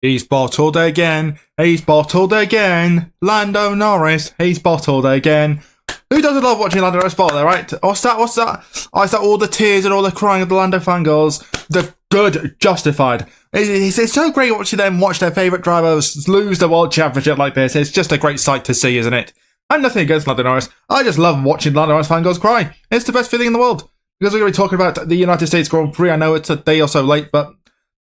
He's bottled again. He's bottled again. Lando Norris. He's bottled again. Who doesn't love watching Lando Norris bottle there, right? What's that? What's that? Oh, is that all the tears and all the crying of the Lando fangirls? The good justified. It's so great watching them watch their favourite drivers lose the world championship like this. It's just a great sight to see, isn't it? I'm nothing against Lando Norris. I just love watching Lando Norris fangirls cry. It's the best feeling in the world. Because we're going to be talking about the United States Grand Prix. I know it's a day or so late, but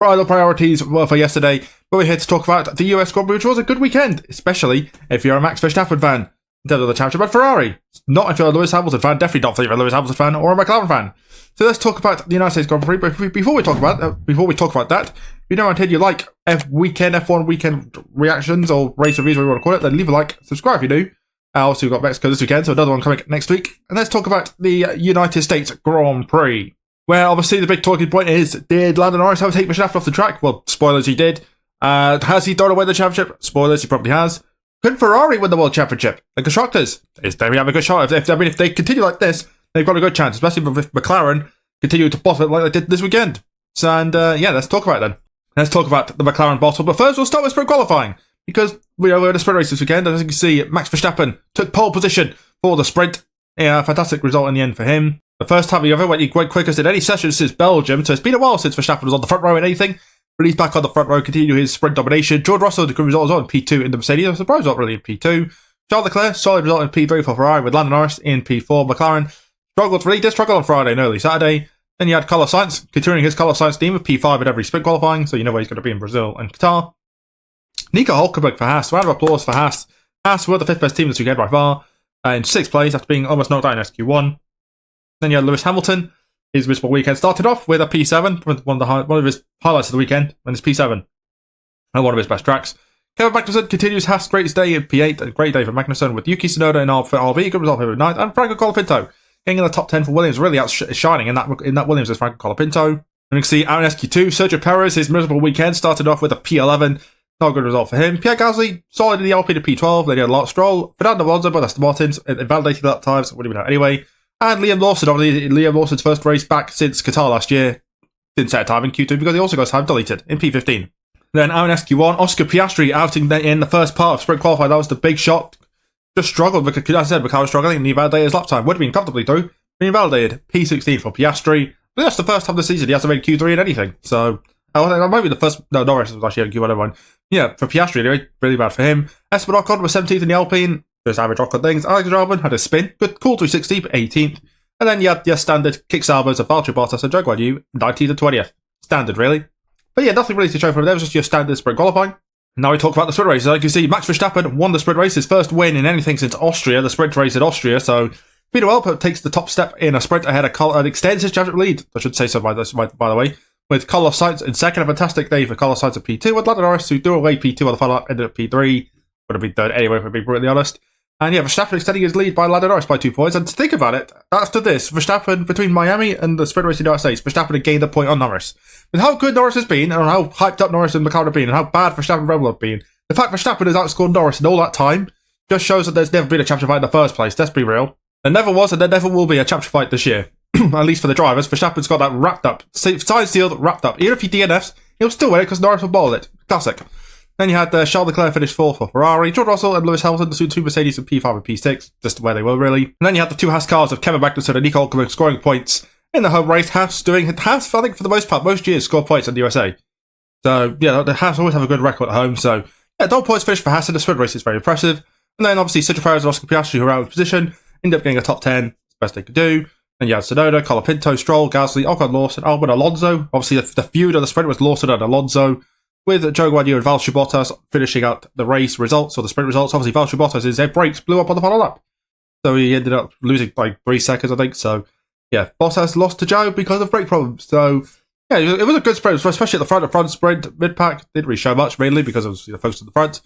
other priorities were for yesterday. But we're here to talk about the US Grand Prix, which was a good weekend, especially if you're a Max Verstappen fan. In terms of the championship, but Ferrari. Not if you're a Lewis Hamilton fan, definitely not if you're a Lewis Hamilton fan or a McLaren fan. So let's talk about the United States Grand Prix. But before we talk about that, if you know around here you like F1 weekend reactions or race reviews, whatever you want to call it, then leave a like, subscribe if you do. Also, we've got Mexico this weekend, so another one coming next week. And let's talk about the United States Grand Prix. Where obviously the big talking point is, did Lando Norris have to take Verstappen off the track? Well, spoilers, he did. Has he thrown away the championship? Spoilers, he probably has. Could Ferrari win the World Championship? The constructors? Is they have a good shot? If they continue like this, they've got a good chance, especially if McLaren continue to bottle it like they did this weekend. So, and yeah, let's talk about it then. Let's talk about the McLaren bottle. But first, we'll start with sprint qualifying. Because we're in a sprint race this weekend, and as you can see, Max Verstappen took pole position for the sprint. Yeah, fantastic result in the end for him. The first time he ever went quickest in any session since Belgium, so it's been a while since Verstappen was on the front row in anything. But he's back on the front row, continue his sprint domination. George Russell, the good result as well in P2 in the Mercedes. A surprise result really in P2. Charles Leclerc, solid result in P3 for Ferrari with Lando Norris in P4. McLaren did struggle on Friday and early Saturday. Then you had Carlos Sainz, continuing his Carlos Sainz theme with P5 at every sprint qualifying, so you know where he's going to be in Brazil and Qatar. Nico Hulkenberg for Haas, round of applause for Haas. Haas were the 5th best team this weekend by far, in 6th place after being almost knocked out in SQ1. Then you had Lewis Hamilton. His miserable weekend started off with a P7, one of his highlights of the weekend, and his P7, and one of his best tracks. Kevin Magnussen continues Haas' greatest day in P8, a great day for Magnussen with Yuki Tsunoda in RB, good result for him at night, and Franco Colapinto getting in the top 10 for Williams, really outshining in that Williams as Franco Colapinto. And you can see out in SQ2, Sergio Perez, his miserable weekend started off with a P11, not a good result for him. Pierre Gasly, solid in the LP to P12, then he had a lot of Stroll. Fernando Alonso, but Aston Martins, invalidated lap times, what do we know anyway. And Liam Lawson, obviously, Liam Lawson's first race back since Qatar last year. Didn't set a time in Q2 because he also got time deleted in P15. Then out in SQ1, Oscar Piastri outing in the first part of sprint qualifying. That was the big shot. Just struggled because, as I said, McLaren was struggling and he invalidated his lap time. Would have been comfortably through. Been invalidated. P16 for Piastri. But that's the first time this season he hasn't made Q3 in anything. So, that might be the first. No, Norris was actually in Q1 everyone. Yeah, for Piastri, anyway, really bad for him. Esteban Ocon was 17th in the Alpine. Just average Ocon things. Alex Albon had a spin. Good, cool 360, but 18th. And then you had your standard kick salvos of Valtteri Bottas and Zhou Guanyu, 19th and 20th. Standard, really. But yeah, nothing really to show from there. It was just your standard sprint qualifying. Now we talk about the sprint races. Like you can see, Max Verstappen won the sprint race, his first win in anything since Austria, the sprint race at Austria. So Peter Welper takes the top step in a sprint ahead of and extends his championship lead. I should say so by the way. With Carlos Sainz in second, a fantastic day for Carlos Sainz at P2. With Lando Norris, who threw away P2 on the final lap, ended at P3. Would have been third anyway, for being brutally honest. And yeah, Verstappen extending his lead by Lando Norris by 2 points. And to think about it, after this, Verstappen, between Miami and the sprint race in the United States, Verstappen had gained a point on Norris. With how good Norris has been, and how hyped up Norris and McLaren have been, and how bad Verstappen and Red Bull have been, the fact Verstappen has outscored Norris in all that time just shows that there's never been a championship fight in the first place. Let's be real. There never was, and there never will be a championship fight this year. At least for the drivers. Verstappen's got that wrapped up. Side sealed, wrapped up. Even if he DNFs, he'll still win it because Norris will bowl it. Classic. Then you had Charles Leclerc finish 4th for Ferrari, George Russell and Lewis Hamilton, the two Mercedes in P5 and P6, just where they were really. And then you had the two Haas cars of Kevin Magnussen and Nico Hulkenberg scoring points in the home race. Haas, I think for the most part, most years score points in the USA. So yeah, the Haas always have a good record at home. So yeah, double points finish for Haas in the sprint race is very impressive. And then obviously Sergio Perez and Oscar Piastri, who are out of position, end up getting a top 10, best they could do. Then you had Tsunoda, Colapinto, Stroll, Gasly, Ocon, Lawson, Albon, Alonso. Obviously the feud of the sprint was Lawson and Alonso, with Zhou Guanyu and Valtteri Bottas finishing out the race results, or the sprint results. Obviously, Valtteri Bottas, his brakes blew up on the final lap. So he ended up losing like 3 seconds, I think. So, yeah, Bottas lost to Zhou because of brake problems. So, yeah, it was a good sprint, especially at the front sprint. Mid-pack didn't really show much, mainly because it was focused on the front.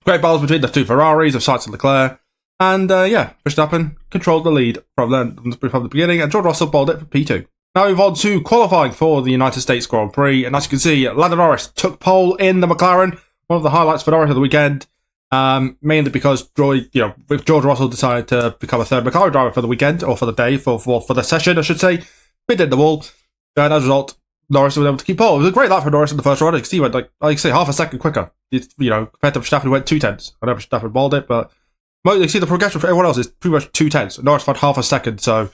Great battles between the two Ferraris of Sainz and Leclerc. And, yeah, Verstappen controlled the lead from the beginning, and George Russell bowled it for P2. Now we move on to qualifying for the United States Grand Prix, and as you can see, Lando Norris took pole in the McLaren, one of the highlights for Norris of the weekend, mainly because George Russell decided to become a third McLaren driver for the weekend, or for the day, for the session, I should say. He did the wall, and as a result, Norris was able to keep pole. It was a great lap for Norris in the first run. You can see he went like I say half a second quicker. It's, compared to Verstappen, who went 2/10. I know Verstappen balled it, but you can see the progression for everyone else is pretty much 2/10. Norris went half a second, so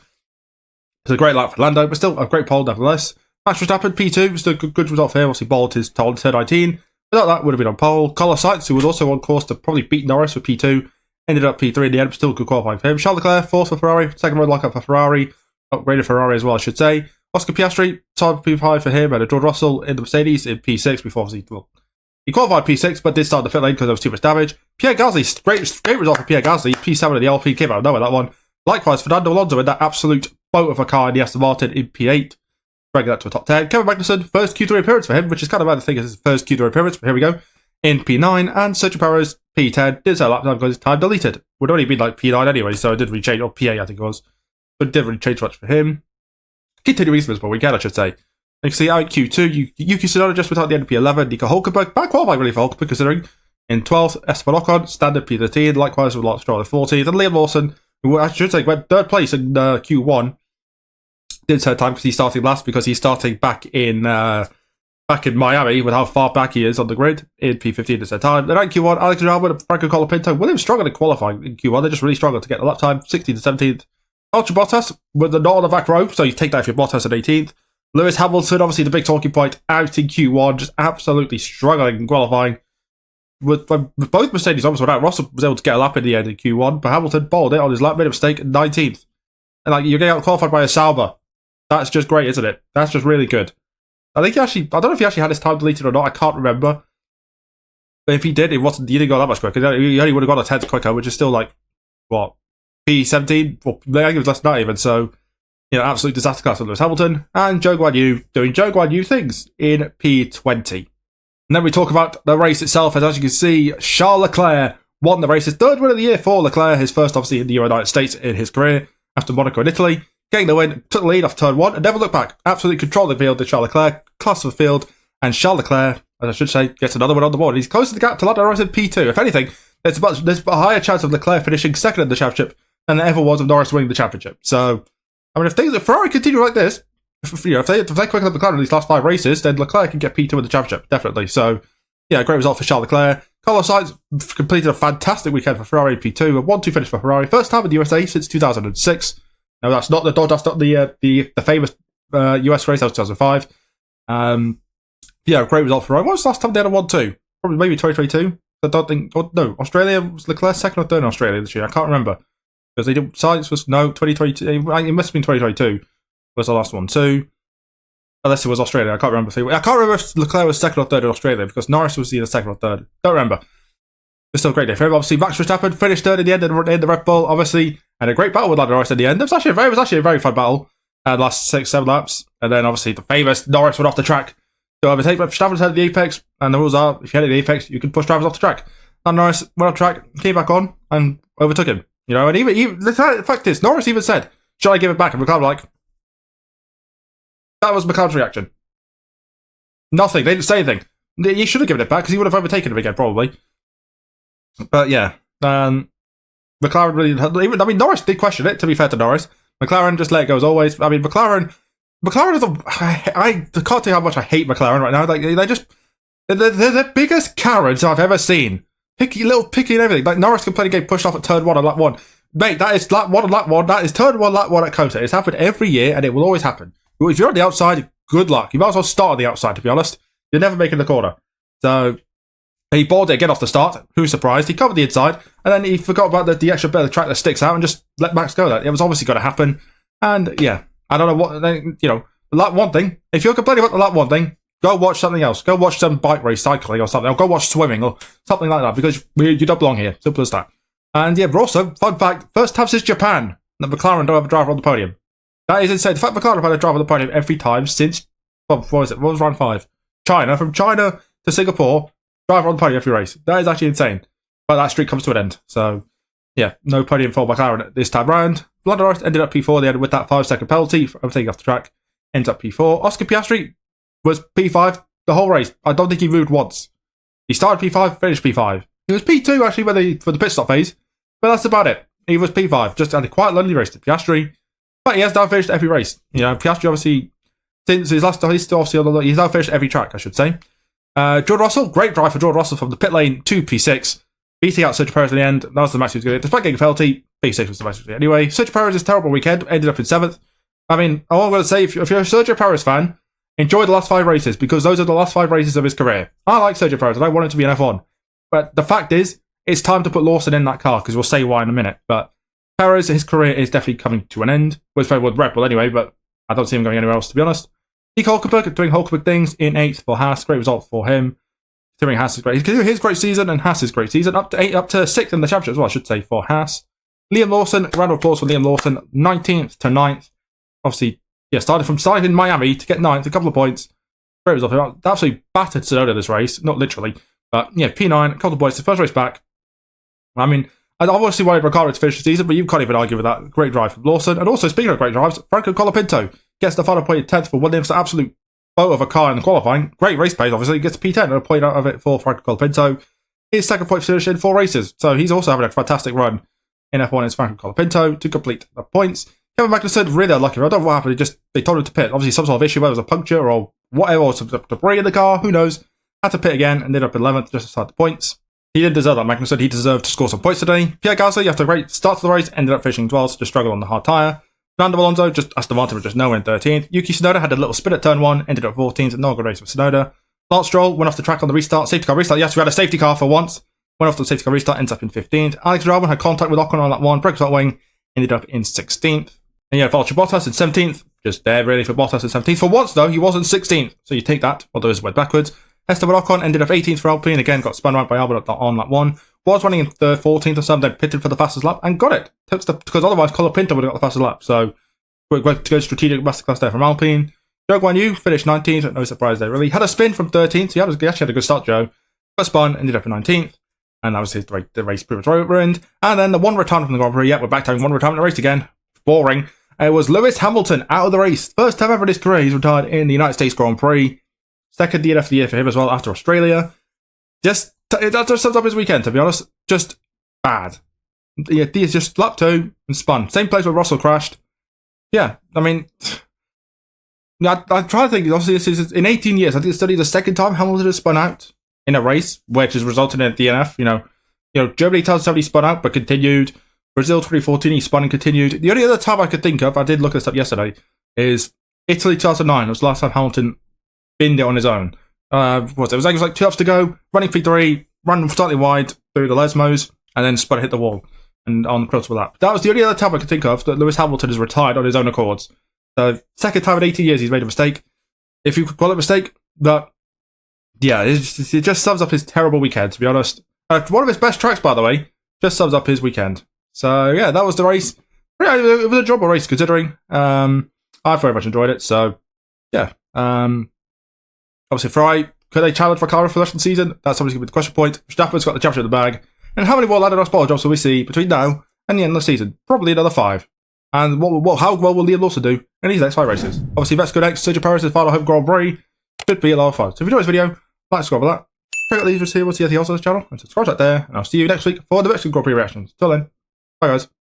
it's a great lap for Lando, but still a great pole nevertheless. Max Verstappen, P2, still a good result for him. Obviously, balled his turn 19. Without that, would have been on pole. Carlos Sainz, who was also on course to probably beat Norris with P2, ended up P3 in the end, but still good qualifying for him. Charles Leclerc, fourth for Ferrari, second road lockup for Ferrari, upgraded Ferrari as well, I should say. Oscar Piastri, top P5 for him, and George Russell in the Mercedes in P6 before he qualified P6, but did start the pit lane because there was too much damage. Pierre Gasly, great result for Pierre Gasly, P7 in the LP, came out of nowhere that one. Likewise, Fernando Alonso in that absolute boat of a car in the Aston Martin in P8, bringing that to a top 10. Kevin Magnussen, first Q3 appearance for him, which is kind of bad to think is his first Q3 appearance, but here we go, in P9, and Sergio Perez, P10, did say lap time because his time deleted. Would only be like P9 anyway, so it didn't really change, or P8 I think it was, but it didn't really change much for him. Continuing this weekend, I should say. You can see out Q2, Yuki Tsunoda just without the end of P11, Nico Hulkenberg, bad qualifying really for Hulkenberg considering, in 12th, Esteban Ocon, standard P13, likewise with Lance Stroll in 14th, and Liam Lawson, who I should say went third place in Q1, did third time because he's starting last because he's starting back in Miami with how far back he is on the grid in P15 at that time. Then at Q1, Alex Albon and Franco Colapinto, Williams struggled in qualifying in Q1. They just really struggled to get the lap time, 16th and 17th. Ultra Bottas with the not on the back row, so you take that if you're Bottas at 18th. Lewis Hamilton, obviously the big talking point, out in Q1, just absolutely struggling in qualifying. With both Mercedes almost went out. Russell was able to get a lap in the end in Q1, but Hamilton balled it on his lap, made a mistake at 19th. And you're getting out qualified by a Sauber. That's just great, isn't it? That's just really good. I think I don't know if he actually had his time deleted or not, I can't remember. But if he did, he didn't go that much quicker. He only would have got a 10th quicker, which is still like, what, P17? Well, I think it was less than that even, so, absolute disaster class for Lewis Hamilton. And Zhou Guanyu doing Zhou Guanyu things in P20. And then we talk about the race itself, as you can see, Charles Leclerc won the race. His third win of the year for Leclerc, his first obviously in the United States in his career, after Monaco and Italy. Getting the win, took the lead off turn 1, and never looked back. Absolutely controlled the field to Charles Leclerc, class of the field, and Charles Leclerc, as I should say, gets another one on the board. He's close to the gap to Lando Norris in P2. If anything, there's a higher chance of Leclerc finishing second in the championship than there ever was of Norris winning the championship. So, I mean, if Ferrari continue like this, if they quicken up the car in these last 5 races, then Leclerc can get P2 in the championship, definitely. So, yeah, great result for Charles Leclerc. Carlos Sainz completed a fantastic weekend for Ferrari in P2, a 1-2 finish for Ferrari, first time in the USA since 2006. No, that's not the famous US race. That was 2005. Yeah, great result for Ferrari. When was the last time they had a 1-2? Probably maybe 2022. I don't think. No, Australia was Leclerc second or third in Australia this year. I can't remember because they did. Science was 2022. It must have been 2022. Was the last one too? Unless it was Australia, I can't remember. I can't remember if Leclerc was second or third in Australia because Norris was either second or third. Don't remember. It's still a great day for him. Obviously, Max Verstappen finished third in the end in the Red Bull, obviously, and a great battle with Lando Norris in the end. It was actually a very fun battle. Last 6-7 laps, and then obviously the famous Norris went off the track to overtake Verstappen's head of the apex, and the rules are if you head at the apex, you can push drivers off the track. And Norris went off track, came back on, and overtook him. And even the fact is, Norris even said, "Shall I give it back?" And McLaren like, that was McLaren's reaction. Nothing. They didn't say anything. He should have given it back because he would have overtaken him again, probably. But yeah, McLaren really. Norris did question it. To be fair to Norris, McLaren just let it go as always. McLaren is I can't tell you how much I hate McLaren right now. They're the biggest cowards I've ever seen. Picky and everything. Like Norris completely getting pushed off at turn 1 on lap 1. Mate, that is lap 1 on lap 1. That is turn 1 lap 1 at Kota. It's happened every year and it will always happen. If you're on the outside, good luck. You might as well start on the outside, to be honest. You're never making the corner. So he balled it again off the start. Who's surprised? He covered the inside, and then he forgot about the extra bit of the track that sticks out and just let Max go. That it was obviously going to happen. And yeah, I don't know what the lap 1 thing. If you're complaining about the lap 1 thing, go watch something else. Go watch some bike race, cycling, or something. Or go watch swimming or something like that because you don't belong here. Simple as that. And yeah, but also fun fact: first time since Japan that McLaren don't have a driver on the podium. That is insane. The fact McLaren have had a driver on the podium every time since what was it? What was round 5? China, from China to Singapore. Driver on the podium every race. That is actually insane. But that streak comes to an end. So, yeah, no podium for McLaren this time round. Lando Norris ended up P4 at the end with that 5-second penalty for overtaking off the track. Ends up P4. Oscar Piastri was P5 the whole race. I don't think he moved once. He started P5, finished P5. He was P2 actually for the pit stop phase. But that's about it. He was P5. Just had a quite lonely race to Piastri. But he has now finished every race. Piastri obviously since his last, he's now finished every track, I should say. George Russell, great drive for George Russell from the pit lane to P6, beating out Sergio Perez in the end. That was the match he was good. Despite getting a penalty, P6 was the match he was good. Anyway, Sergio Perez's terrible weekend ended up in 7th. I mean, all I'm going to say, if you're a Sergio Perez fan, enjoy the last 5 races, because those are the last 5 races of his career. I like Sergio Perez, and I want him to be an F1. But the fact is, it's time to put Lawson in that car, because we'll say why in a minute. But Perez, his career is definitely coming to an end. Well, it's with Red Bull anyway, but I don't see him going anywhere else, to be honest. Nico Hulkenberg doing Hulkenberg things in 8th for Haas. Great result for him. Considering Haas is great. He's his great season and Haas's great season. Up to 6th in the championship as well, I should say, for Haas. Liam Lawson, round of applause for Liam Lawson. 19th to 9th. Obviously, yeah, starting in Miami to get 9th, a couple of points. Great result. Absolutely battered Tsunoda this race. Not literally. But yeah, P9, a couple of points. The first race back. I mean, I obviously wanted Ricciardo to finish the season, but you can't even argue with that. Great drive from Lawson. And also, speaking of great drives, Franco Colapinto gets the final point in 10th for Williams. The absolute boat of a car in the qualifying. Great race pace, obviously. He gets P10 and a point out of it for Franco Colapinto. His second point finish in 4 races. So he's also having a fantastic run in F1. It's Franco Colapinto to complete the points. Kevin Magnussen, really unlucky. I don't know what happened. They told him to pit. Obviously, some sort of issue, whether it was a puncture or whatever, or some debris in the car. Who knows? Had to pit again, ended up 11th just to start the points. He didn't deserve that, Magnussen. He deserved to score some points today. Pierre Gasly, after a great start to the race, ended up finishing 12th, just struggled on the hard tyre. Fernando Alonso, Aston Martin was just nowhere in 13th. Yuki Tsunoda had a little spin at turn 1, ended up 14th, not a good race for Tsunoda. Lance Stroll went off the track on the restart, safety car restart. Yes, we had a safety car for once. Went off the safety car restart, ends up in 15th. Alex Albon had contact with Ocon on that one, broke his right wing, ended up in 16th. And yeah, Valtteri Bottas in 17th, just there really for Bottas in 17th. For once though, he wasn't 16th, so you take that, although it went backwards. Esteban Ocon ended up 18th for Alpine, again got spun around by Albon on that one. Was running in 14th or something, then pitted for the fastest lap and got it. Because otherwise Colapinto would have got the fastest lap. So, good strategic masterclass there from Alpine. Zhou Guanyu finished 19th, no surprise there really. Had a spin from 13th, so he actually had a good start, Joe. Got spun, ended up in 19th. And that was the race pretty much ruined. And then the one retirement from the Grand Prix, yeah, we're back to having one retirement in the race again. Boring. It was Lewis Hamilton out of the race. First time ever in his career, he's retired in the United States Grand Prix. Second DNF of the year for him as well after Australia. That just sums up his weekend, to be honest. Just bad. Yeah, he's just lap 2 and spun. Same place where Russell crashed. Yeah, I mean, I'm trying to think. Obviously, this is in 18 years. I think it's only the second time Hamilton has spun out in a race, which has resulted in a DNF. You know, Germany 2007 he spun out but continued. Brazil 2014 he spun and continued. The only other time I could think of, I did look this up yesterday, is Italy 2009. It was the last time Hamilton binned it on his own. It was like 2 laps to go, running P3, run slightly wide through the Lesmos, and then spun, hit the wall and on the critical lap. That was the only other time I could think of that Lewis Hamilton has retired on his own accords. So, second time in 18 years he's made a mistake. If you could call it a mistake, but yeah, it just sums up his terrible weekend, to be honest. One of his best tracks, by the way, just sums up his weekend. So yeah, that was the race. Yeah, it was a enjoyable race considering. I very much enjoyed it. So yeah. Obviously, Ferrari, could they challenge Ricciardo for the rest of the season? That's obviously going to be the question point. Verstappen's got the championship in the bag. And how many more LANDO NORRIS jobs will we see between now and the end of the season? Probably another 5. And how well will Liam Lawson do in these next 5 races? Obviously, let's go next. Sergio Perez's final home Grand Prix. Should be a lot of fun. So if you enjoyed this video, like, subscribe for that. Check out these videos here. We'll see anything else on this channel. And subscribe right there. And I'll see you next week for the next Grand Prix reactions. Till then, bye guys.